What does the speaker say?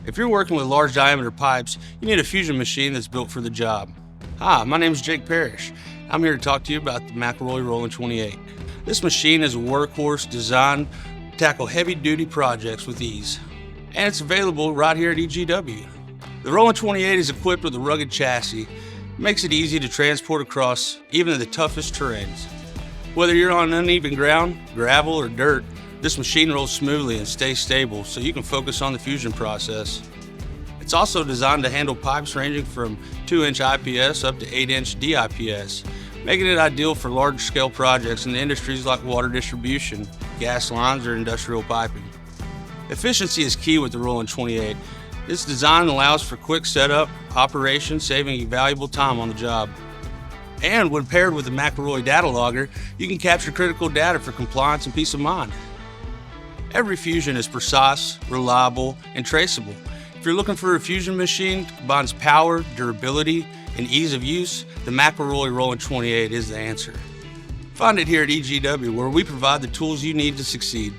If you're working with large diameter pipes, you need a fusion machine that's built for the job. Hi, my name is Jake Parrish. I'm here to talk to you about the McElroy Rolling 28. This machine is a workhorse designed to tackle heavy-duty projects with ease. And it's available right here at EGW. The Rolling 28 is equipped with a rugged chassis. It makes it easy to transport across even the toughest terrains. Whether you're on uneven ground, gravel, or dirt, this machine rolls smoothly and stays stable so you can focus on the fusion process. It's also designed to handle pipes ranging from 2-inch IPS up to 8-inch DIPS, making it ideal for large-scale projects in industries like water distribution, gas lines, or industrial piping. Efficiency is key with the Rolling 28. This design allows for quick setup, operation, saving you valuable time on the job. And when paired with the McElroy DataLogger, you can capture critical data for compliance and peace of mind. Every fusion is precise, reliable, and traceable. If you're looking for a fusion machine that combines power, durability, and ease of use, the McElroy Rolling 28 is the answer. Find it here at EGW, where we provide the tools you need to succeed.